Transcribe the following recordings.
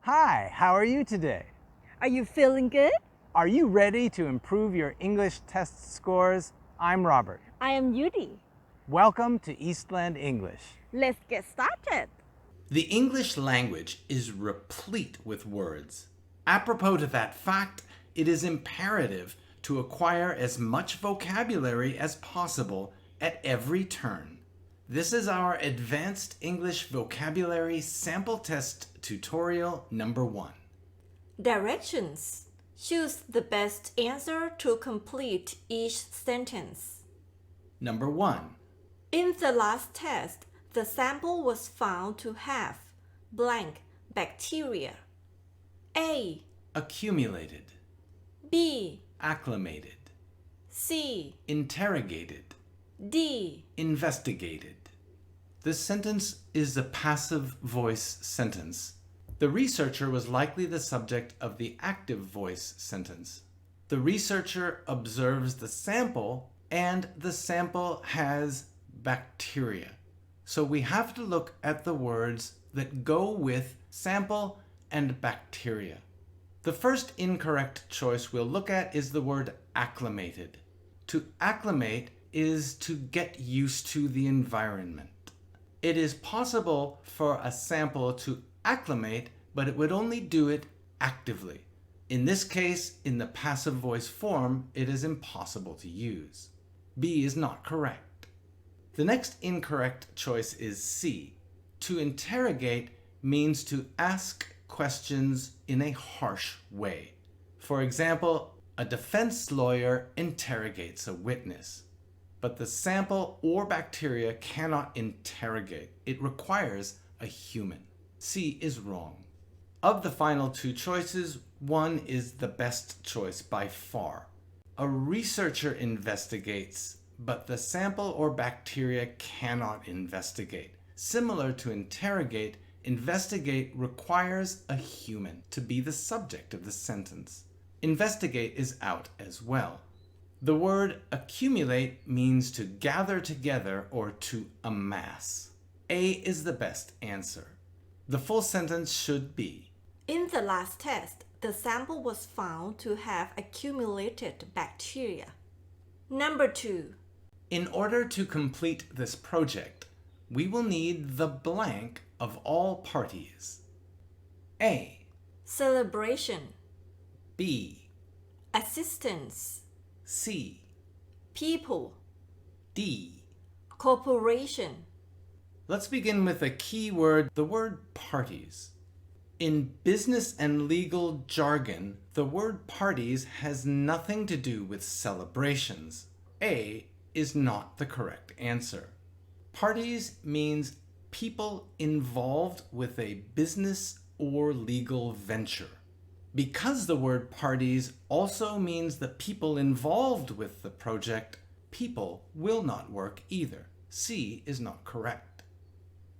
Hi, how are you today? Are you feeling good? Are you ready to improve your English test scores? I'm Robert. I am Yudee. Welcome to Eastland English. Let's get started. The English language is replete with words. Apropos to that fact, it is imperative to acquire as much vocabulary as possible at every turn. This is our Advanced English Vocabulary Sample Test Tutorial number 1. Directions. Choose the best answer to complete each sentence. Number 1. In the last test, the sample was found to have blank bacteria. A, Accumulated, B, acclimated, C, interrogated, D. investigated. This sentence is a passive voice sentence. The researcher was likely the subject of the active voice sentence. The researcher observes the sample, and the sample has bacteria. So we have to look at the words that go with sample and bacteria. The first incorrect choice we'll look at is the word acclimated. To acclimate is to get used to the environment. It is possible for a sample to acclimate, but it would only do it actively. In this case, in the passive voice form, it is impossible to use. B is not correct. The next incorrect choice is C. To interrogate means to ask questions in a harsh way. For example, a defense lawyer interrogates a witness. But the sample or bacteria cannot interrogate. It requires a human. C is wrong. Of the final two choices, one is the best choice by far. A researcher investigates, but the sample or bacteria cannot investigate. Similar to interrogate, investigate requires a human to be the subject of the sentence. Investigate is out as well. The word accumulate means to gather together or to amass. A is the best answer. The full sentence should be: In the last test, the sample was found to have accumulated bacteria. Number 2. In order to complete this project, we will need the blank of all parties. A, Celebration, B, assistance, C, people, D. corporation. Let's begin with a key word, the word parties. In business and legal jargon, the word parties has nothing to do with celebrations. A is not the correct answer. Parties means people involved with a business or legal venture. Because the word parties also means the people involved with the project, people will not work either. C is not correct.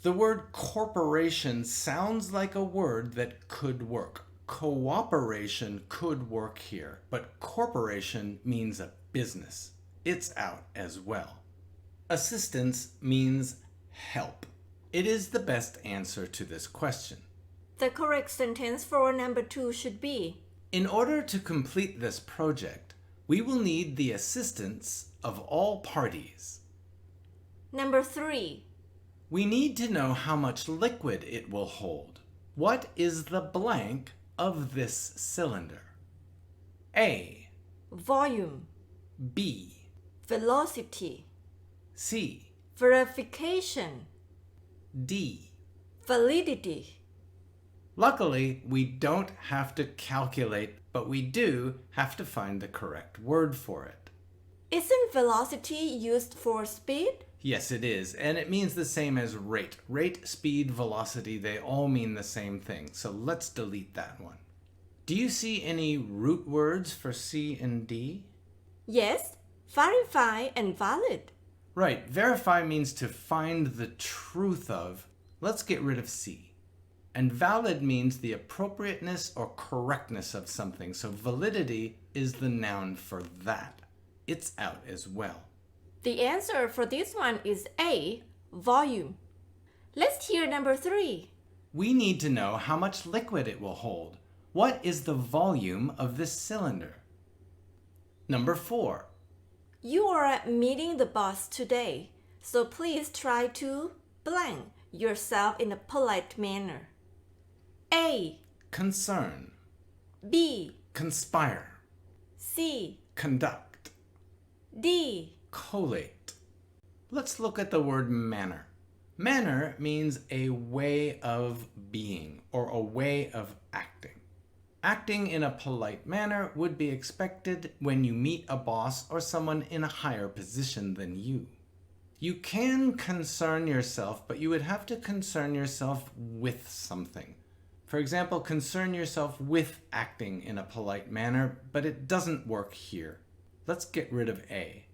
The word corporation sounds like a word that could work. Cooperation could work here, but corporation means a business. It's out as well. Assistance means help. It is the best answer to this question. The correct sentence for number 2 should be: In order to complete this project, we will need the assistance of all parties. Number 3. We need to know how much liquid it will hold. What is the blank of this cylinder? A, Volume, B, velocity, C, verification, D. validity. Luckily, we don't have to calculate, but we do have to find the correct word for it. Isn't velocity used for speed? Yes, it is, and it means the same as rate. Rate, speed, velocity, they all mean the same thing, so let's delete that one. Do you see any root words for C and D? Yes, verify and valid. Right, verify means to find the truth of. Let's get rid of C. And valid means the appropriateness or correctness of something, so validity is the noun for that. It's out as well. The answer for this one is A, volume. Let's hear number 3. we need to know how much liquid it will hold. What is the volume of this cylinder? Number 4. You are meeting the boss today, so please try to blank yourself in a polite manner. A. Concern. B. Conspire. C. Conduct. D. Collate. Let's look at the word manner. Manner means a way of being or a way of acting. Acting in a polite manner would be expected when you meet a boss or someone in a higher position than you. You can concern yourself, but you would have to concern yourself with something. For example, concern yourself with acting in a polite manner, but it doesn't work here. Let's get rid of A.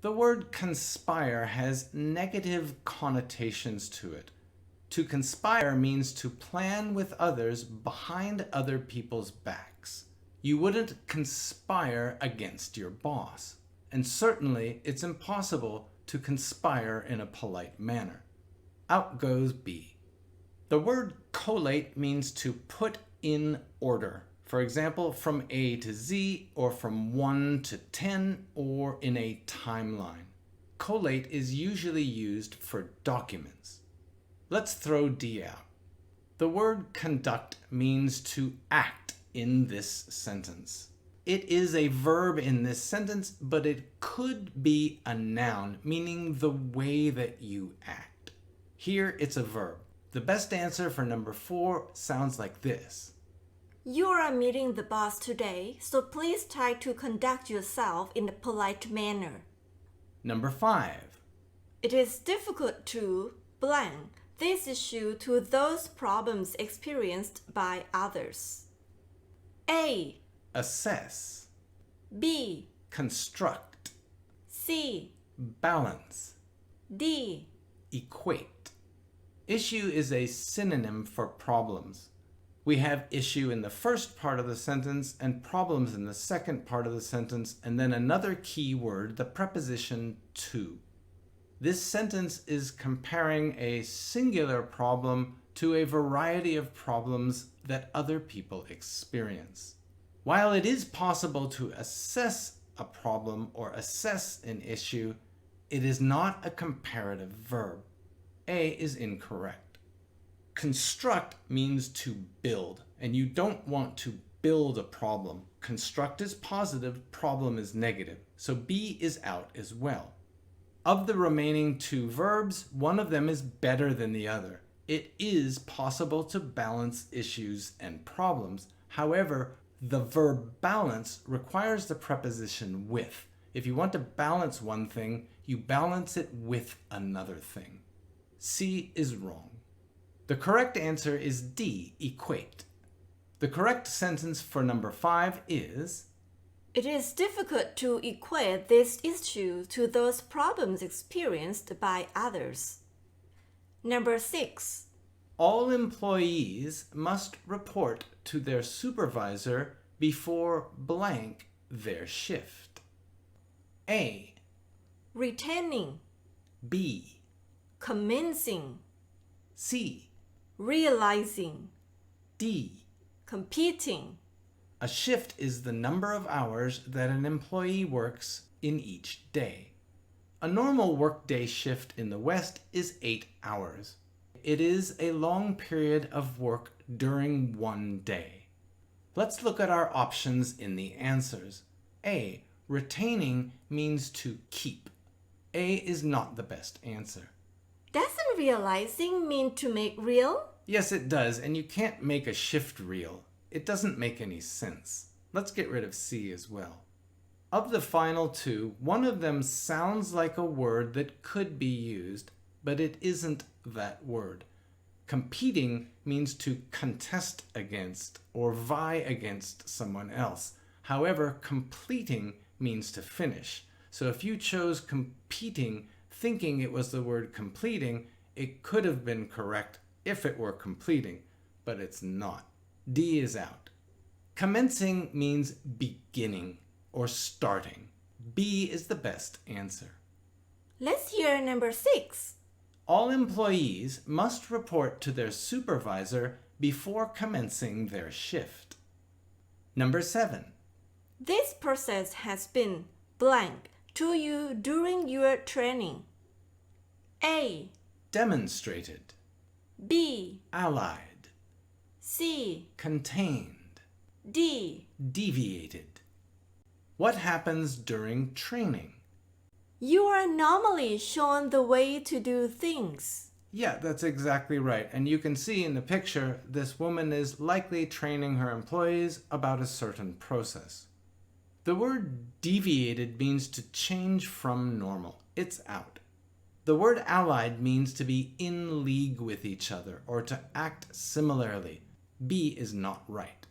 The word conspire has negative connotations to it. To conspire means to plan with others behind other people's backs. You wouldn't conspire against your boss. And certainly, it's impossible to conspire in a polite manner. Out goes B. The word collate means to put in order. For example, from A to Z, or from 1 to 10, or in a timeline. Collate is usually used for documents. Let's throw D out. The word conduct means to act in this sentence. It is a verb in this sentence, but it could be a noun, meaning the way that you act. Here it's a verb. The best answer for number 4 sounds like this. You are meeting the boss today, so please try to conduct yourself in a polite manner. Number 5. It is difficult to blank this issue to those problems experienced by others. A. Assess. B. Construct. C. Balance. D. Equate. Issue is a synonym for problems. We have issue in the first part of the sentence and problems in the second part of the sentence, and then another key word, the preposition to. This sentence is comparing a singular problem to a variety of problems that other people experience. While it is possible to assess a problem or assess an issue, it is not a comparative verb. A is incorrect. Construct means to build, and you don't want to build a problem. Construct is positive, problem is negative, so B is out as well. Of the remaining 2 verbs, one of them is better than the other. It is possible to balance issues and problems. However, the verb balance requires the preposition with. If you want to balance one thing, you balance it with another thing. C is wrong. The correct answer is D, equate. The correct sentence for number 5 is, It is difficult to equate this issue to those problems experienced by others. Number 6. all employees must report to their supervisor before blank their shift. A. Retaining, B. commencing, C. realizing, D. competing. A shift is the number of hours that an employee works in each day. A normal workday shift in the West is 8 hours. It is a long period of work during one day. Let's look at our options in the answers. A. Retaining means to keep. A is not the best answer. Doesn't realizing mean to make real? Yes, it does, and you can't make a shift real. It doesn't make any sense. Let's get rid of C as well. Of the final 2, one of them sounds like a word that could be used, but it isn't that word. Competing means to contest against or vie against someone else. However, completing means to finish. So if you chose competing thinking it was the word completing, it could have been correct if it were completing, but it's not. D is out. Commencing means beginning or starting. B is the best answer. Let's hear number 6. All employees must report to their supervisor before commencing their shift. Number 7. This process has been blank to you during your training. A. Demonstrated. B. Allied. C. Contained. D. Deviated. What happens during training? You are normally shown the way to do things. Yeah, that's exactly right. And you can see in the picture, this woman is likely training her employees about a certain process. The word deviated means to change from normal. It's out. The word allied means to be in league with each other or to act similarly. B is not right.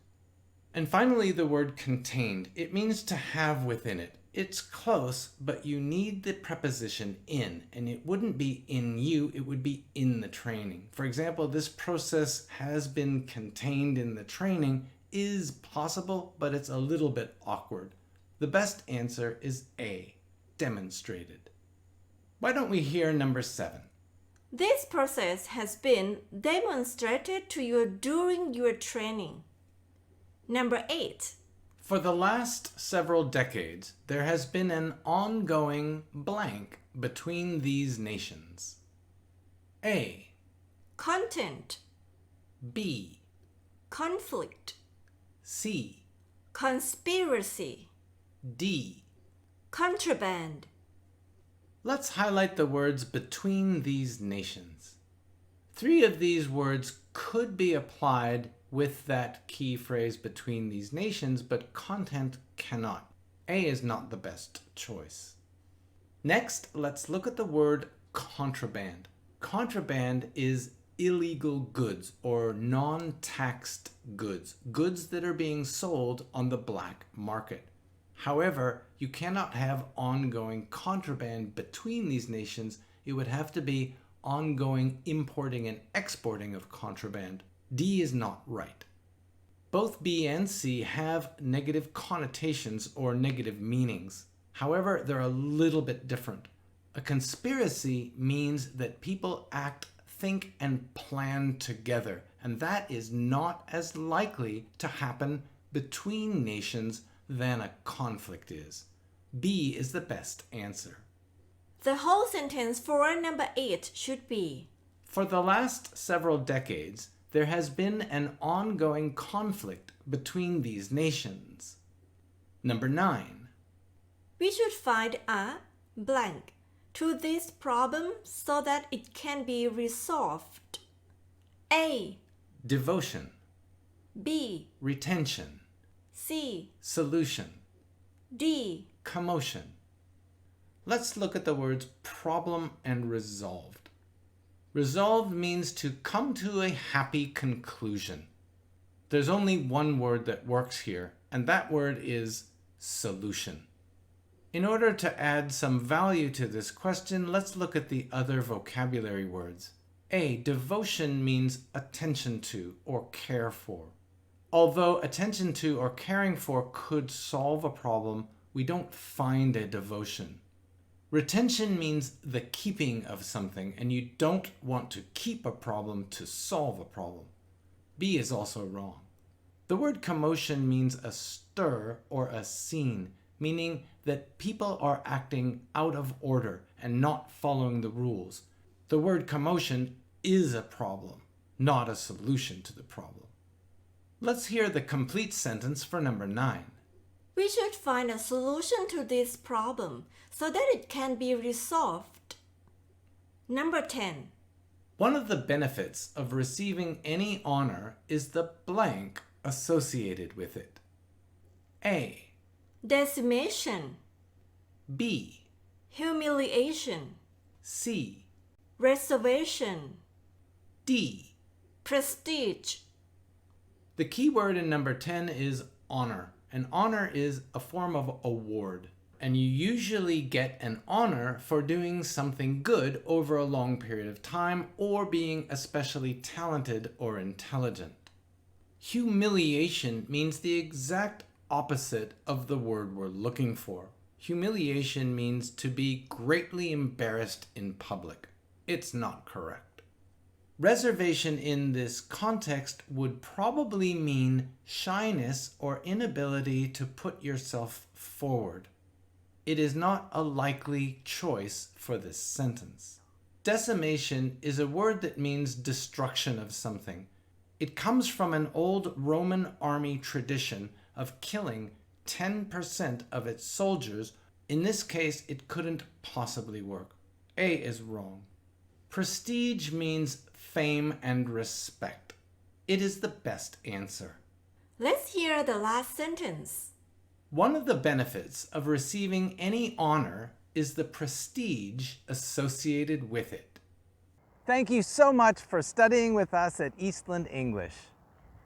And finally, the word contained. It means to have within it. It's close, but you need the preposition in, and it wouldn't be in you, it would be in the training. For example, this process has been contained in the training is possible, but it's a little bit awkward. The best answer is A, demonstrated. Why don't we hear number 7? This process has been demonstrated to you during your training. Number 8. For the last several decades, there has been an ongoing blank between these nations. A. Content. B. Conflict. C. Conspiracy. D. Contraband. Let's highlight the words between these nations. 3 of these words could be applied with that key phrase between these nations, but content cannot. A is not the best choice. Next, let's look at the word contraband. Contraband is illegal goods or non-taxed goods, goods that are being sold on the black market. However, you cannot have ongoing contraband between these nations. It would have to be ongoing importing and exporting of contraband. D is not right. Both B and C have negative connotations or negative meanings. However, they're a little bit different. A conspiracy means that people act, think, and plan together, and that is not as likely to happen between nations than a conflict is. B is the best answer. The whole sentence for number 8 should be: For the last several decades, there has been an ongoing conflict between these nations. Number 9. we should find a blank to this problem so that it can be resolved. A. Devotion. B. Retention. C. Solution. D. Commotion. Let's look at the words problem and resolved. Resolved means to come to a happy conclusion. There's only one word that works here, and that word is solution. In order to add some value to this question, let's look at the other vocabulary words. A. Devotion means attention to or care for. Although attention to or caring for could solve a problem, we don't find a devotion. Retention means the keeping of something, and you don't want to keep a problem to solve a problem. B is also wrong. The word commotion means a stir or a scene, meaning that people are acting out of order and not following the rules. The word commotion is a problem, not a solution to the problem. Let's hear the complete sentence for number 9. We should find a solution to this problem so that it can be resolved. Number 10. One of the benefits of receiving any honor is the blank associated with it. A. Decimation. B. Humiliation. C. Reservation. D. Prestige. The key word in number 10 is honor. An honor is a form of award, and you usually get an honor for doing something good over a long period of time or being especially talented or intelligent. Humiliation means the exact opposite of the word we're looking for. Humiliation means to be greatly embarrassed in public. It's not correct. Reservation in this context would probably mean shyness or inability to put yourself forward. It is not a likely choice for this sentence. Decimation is a word that means destruction of something. It comes from an old Roman army tradition of killing 10% of its soldiers. In this case, it couldn't possibly work. A is wrong. Prestige means fame and respect. It is the best answer. Let's hear the last sentence. One of the benefits of receiving any honor is the prestige associated with it. Thank you so much for studying with us at Eastland English.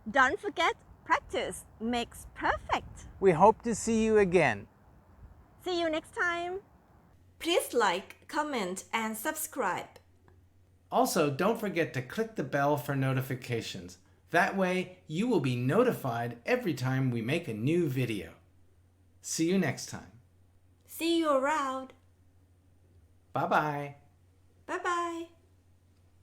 Don't forget, practice makes perfect. We hope to see you again. See you next time. Please like, comment, and subscribe. Also, don't forget to click the bell for notifications. That way, you will be notified every time we make a new video. See you next time. See you around. Bye-bye.